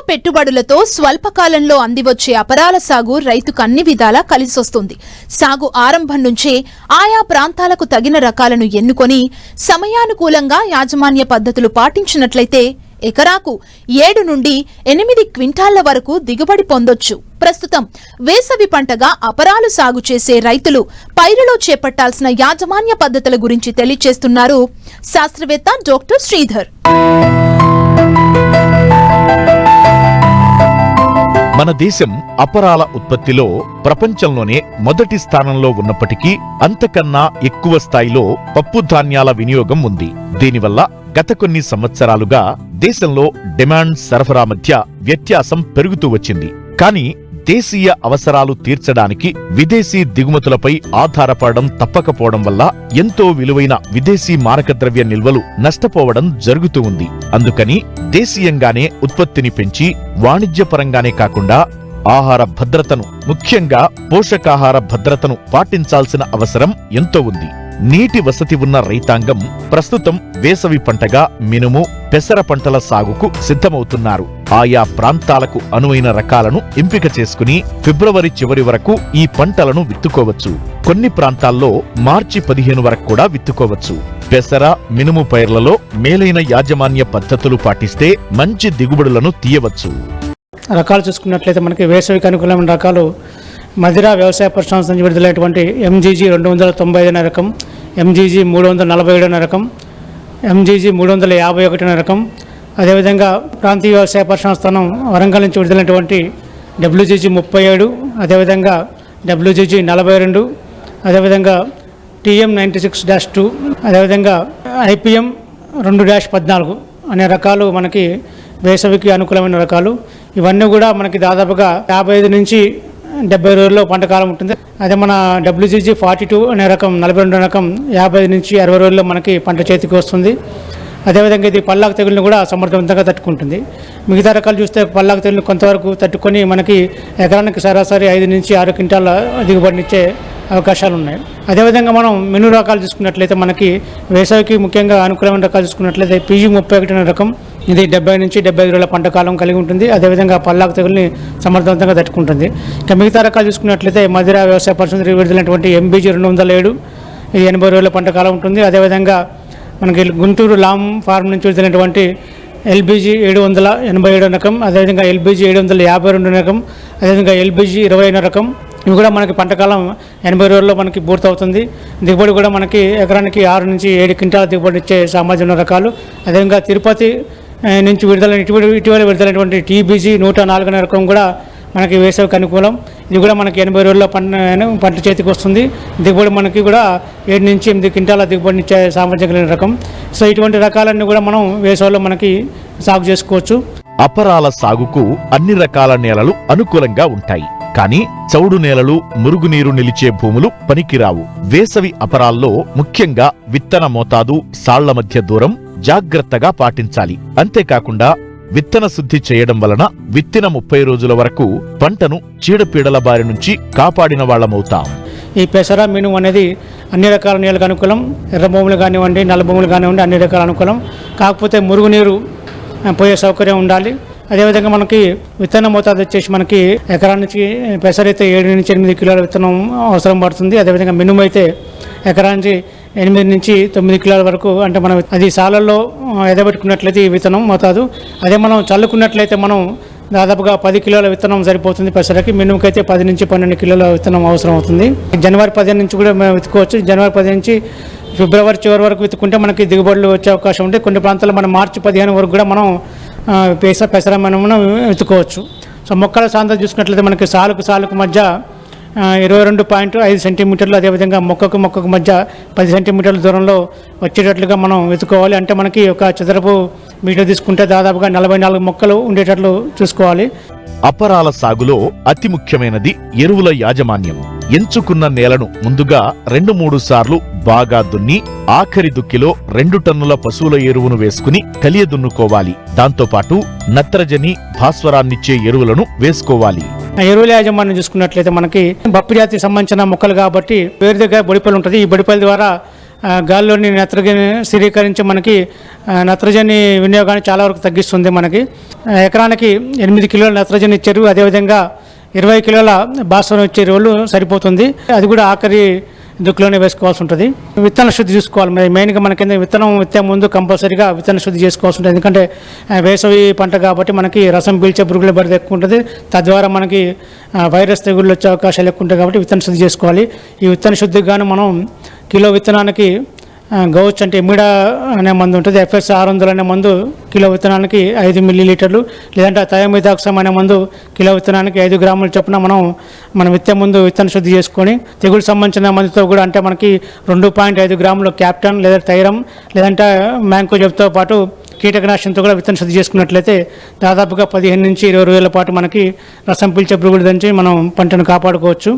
పెట్టుబడులతో స్వల్పకాలంలో అందివచ్చే అపరాల సాగు రైతుకు అన్ని విధాలా కలిసొస్తుంది. సాగు ఆరంభం నుంచే ఆయా ప్రాంతాలకు తగిన రకాలను ఎన్నుకొని సమయానుకూలంగా యాజమాన్య పద్ధతులు పాటించినట్లయితే ఎకరాకు 7 నుండి 8 క్వింటాళ్ల వరకు దిగుబడి పొందొచ్చు. ప్రస్తుతం వేసవి పంటగా అపరాలు సాగు చేసే రైతులు పైరులో చేపట్టాల్సిన యాజమాన్య పద్ధతుల గురించి తెలియజేస్తున్నారు శాస్త్రవేత్త డాక్టర్ శ్రీధర్. మన దేశం అపరాల ఉత్పత్తిలో ప్రపంచంలోనే మొదటి స్థానంలో ఉన్నప్పటికీ అంతకన్నా ఎక్కువ స్థాయిలో పప్పు ధాన్యాల వినియోగం ఉంది. దీనివల్ల గత కొన్ని సంవత్సరాలుగా దేశంలో డిమాండ్ సరఫరా మధ్య వ్యత్యాసం పెరుగుతూ వచ్చింది. కానీ దేశీయ అవసరాలు తీర్చడానికి విదేశీ దిగుమతులపై ఆధారపడడం తప్పకపోవడం వల్ల ఎంతో విలువైన విదేశీ మారకద్రవ్య నిల్వలు నష్టపోవడం జరుగుతూ ఉంది. అందుకని దేశీయంగానే ఉత్పత్తిని పెంచి వాణిజ్యపరంగానే కాకుండా ఆహార భద్రతను, ముఖ్యంగా పోషకాహార భద్రతను పాటించాల్సిన అవసరం ఎంతో ఉంది. నీటి వసతి ఉన్న రైతాంగం ప్రస్తుతం వేసవి పంటగా మినుము, పెసర పంటల సాగుకు సిద్ధమవుతున్నారు. ఆయా ప్రాంతాలకు అనువైన రకాలను ఎంపిక చేసుకుని ఫిబ్రవరి చివరి వరకు ఈ పంటలను విత్తుకోవచ్చు. కొన్ని ప్రాంతాల్లో మార్చి 15 వరకు కూడా విత్తుకోవచ్చు. పెసర, మినుము పైర్లలో మేలైన యాజమాన్య పద్ధతులు పాటిస్తే మంచి దిగుబడులను తీయవచ్చు. రకాలు చూసుకున్నట్లయితే మనకి వేసవికి అనుకూలమైన రకాలు మదిరా వ్యవసాయ పరిశ్రమ నుంచి విడుదలైనటువంటి MGG 295 అనే రకం, MGG 347 అనే రకం, MGG 351 అనే రకం. అదేవిధంగా ప్రాంతీయ వ్యవసాయ పరిశ్రమ స్థానం వరంగల్ నుంచి విడుదలైనటువంటి WGG 37, అదేవిధంగా WGG 42, అదేవిధంగా TM 96-2, అదేవిధంగా IPM 2-14 అనే రకాలు మనకి వేసవికి అనుకూలమైన రకాలు. ఇవన్నీ కూడా మనకి దాదాపుగా 55 నుంచి 70 రోజుల్లో పంట కాలం ఉంటుంది. అదే మన WGG 42 అనే రకం, 42 రకం 55 నుంచి 60 రోజుల్లో మనకి పంట చేతికి వస్తుంది. అదేవిధంగా ఇది పల్లాకు తెగులను కూడా సమర్థవంతంగా తట్టుకుంటుంది. మిగతా రకాలు చూస్తే పల్లాకు తెగులు కొంతవరకు తట్టుకొని మనకి ఎకరానికి సరాసరి 5 నుంచి 6 క్వింటాల దిగుబడినిచ్చే అవకాశాలు ఉన్నాయి. అదేవిధంగా మనం మెను రకాలు చూసుకున్నట్లయితే మనకి వేసవికి ముఖ్యంగా అనుకూలమైన రకాలు చూసుకున్నట్లయితే PG 31 అనే రకం, ఇది 70 నుంచి 75 రోజుల పంట కాలం కలిగి ఉంటుంది. అదేవిధంగా పల్లాకు తెగుల్ని సమర్థవంతంగా తట్టుకుంటుంది. ఇక మిగతా రకాలు చూసుకున్నట్లయితే మదిరా వ్యవసాయ పరిశ్రమ విడుదలైనటువంటి MBG 207, ఇది 80 రోజుల పంట కాలం ఉంటుంది. అదేవిధంగా మనకి గుంటూరు లామ్ ఫార్మ్ నుంచి విడుదలైనటువంటి LBG 787 రకం, అదేవిధంగా LBG 752 రకం, అదేవిధంగా LBG 20 రకం. ఇవి కూడా మనకి పంటకాలం 80 రోజుల్లో మనకి పూర్తవుతుంది. దిగుబడి కూడా మనకి ఎకరానికి 6 నుంచి 7 క్వింటాల దిగుబడి ఇచ్చే సామర్థ్యం ఉన్న రకాలు. అదేవిధంగా తిరుపతి నుంచి ఇటీవల విడుదలైనటువంటి TBG 104 అనే రకం కూడా మనకి వేసవికి అనుకూలం. ఇది కూడా మనకి 80 రోజుల్లో పంట చేతికి వస్తుంది. దిగుబడి మనకి కూడా 7 నుంచి 8 క్వింటాల దిగుబడిని ఇచ్చే సామర్థ్యం కలిగిన రకం. సో ఇటువంటి రకాలన్నీ కూడా మనం వేసవిలో మనకి సాగు చేసుకోవచ్చు. అపరాల సాగుకు అన్ని రకాల నేలలు అనుకూలంగా ఉంటాయి. కానీ చౌడు నేలలు, మురుగునీరు నిలిచే భూములు పనికిరావు. వేసవి అపరాల్లో ముఖ్యంగా విత్తన మోతాదు, సాళ్ల మధ్య దూరం జాగ్రత్తగా పాటించాలి. అంతేకాకుండా విత్తన శుద్ధి చేయడం వలన విత్తిన 30 రోజుల వరకు పంటను చీడపీడల బారి నుంచి కాపాడిన వాళ్లమవుతాం. ఈ పెసర, మినుము అనేది అన్ని రకాల నేలకు అనుకూలం. ఎర్ర భూములు కానివ్వండి, నల్ల భూములు కానివ్వండి, అన్ని రకాల అనుకూలం. కాకపోతే మురుగునీరు పోయే సౌకర్యం ఉండాలి. అదేవిధంగా మనకి విత్తన మోతాదు వచ్చేసి మనకి ఎకరానికి పెసరైతే 7 నుంచి 8 కిలోల విత్తనం అవసరం పడుతుంది. అదేవిధంగా మినుము అయితే ఎకరానికి 8 నుంచి 9 కిలోల వరకు, అంటే మనం అది సాలల్లో ఎదబెట్టుకున్నట్లయితే ఈ విత్తనం మోతాదు. అదే మనం చల్లుకున్నట్లయితే మనం దాదాపుగా 10 కిలోల విత్తనం సరిపోతుంది పెసరకి. మినుముకైతే 10 నుంచి 12 కిలోల విత్తనం అవసరం అవుతుంది. జనవరి 15 నుంచి కూడా మేము విత్తుకోవచ్చు. జనవరి 10 నుంచి ఫిబ్రవరి చివరి వరకు విత్తుకుంటే మనకి దిగుబడులు వచ్చే అవకాశం ఉంటుంది. కొన్ని ప్రాంతాల్లో మనం మార్చి 15 వరకు కూడా మనం పెసర మినుమును విత్తుకోవచ్చు. సో మొక్కల సాంద్రత చూసుకున్నట్లయితే మనకి సాలుకు మధ్య 22.5 సెంటీమీటర్లు, అదేవిధంగా మొక్కకు మధ్య 10 సెంటీమీటర్ల దూరంలో వచ్చేటట్లుగా మనం వెతుకోవాలి. అంటే మనకి ఒక చదరపు మీటర్ తీసుకుంటే దాదాపుగా 44 మొక్కలు ఉండేటట్లు చూసుకోవాలి. అపరాల సాగులో అతి ముఖ్యమైనది ఎరువుల యాజమాన్యం. ఎంచుకున్న నేలను ముందుగా 2-3 సార్లు బాగా దున్ని ఆఖరి దుక్కిలో 2 టన్నుల పశువుల ఎరువును వేసుకుని కలియదున్నుకోవాలి. దాంతోపాటు నత్రజని, భాస్వరాన్నిచ్చే ఎరువులను వేసుకోవాలి. ఎరువుల యాజమాన్యం చూసుకున్నట్లయితే మనకి బప్పు జాతికి సంబంధించిన మొక్కలు కాబట్టి వేరు దగ్గర బొడిపలు ఉంటుంది. ఈ బొడిపల ద్వారా గాలిలోని నత్రజని స్థిరీకరించి మనకి నత్రజని వినియోగాన్ని చాలా వరకు తగ్గిస్తుంది. మనకి ఎకరానికి 8 కిలోల నత్రజని ఇచ్చే ఎరువు, అదేవిధంగా 20 కిలోల భాస్వరం ఇచ్చే ఎరువులు సరిపోతుంది. అది కూడా ఆఖరి దుక్కులోనే వేసుకోవాల్సి ఉంటుంది. విత్తన శుద్ధి చూసుకోవాలి. మరి మెయిన్గా మనకి విత్తనం విత్తే ముందు కంపల్సరీగా విత్తన శుద్ధి చేసుకోవాల్సి ఉంటుంది. ఎందుకంటే వేసవి పంట కాబట్టి మనకి రసం పీల్చే పురుగుల బెడద ఎక్కువ ఉంటుంది. తద్వారా మనకి వైరస్ తెగుళ్ళు వచ్చే అవకాశాలు ఎక్కువ ఉంటాయి కాబట్టి విత్తన శుద్ధి చేసుకోవాలి. ఈ విత్తన శుద్ధికి గాను మనం కిలో విత్తనానికి గౌచ్ అంటే ఎమిడా అనే మందు ఉంటుంది. FS 600 అనే మందు కిలో విత్తనానికి 5 మిల్లీలీటర్లు, లేదంటే థయోమిథాక్సమ్ అనే మందు కిలో విత్తనానికి 5 గ్రాముల చొప్పున మనం విత్తే ముందు విత్తన శుద్ధి చేసుకొని తెగులు సంబంధించిన మందుతో కూడా అంటే మనకి 2.5 గ్రాముల క్యాప్టన్ లేదా థైరమ్ లేదంటే మ్యాంకోజెబ్తో పాటు కీటకనాశనంతో కూడా విత్తన శుద్ధి చేసుకున్నట్లయితే దాదాపుగా 15 నుంచి 20 రోజుల పాటు మనకి రసం పీల్చే పురుగుల నుంచి మనం పంటను కాపాడుకోవచ్చు.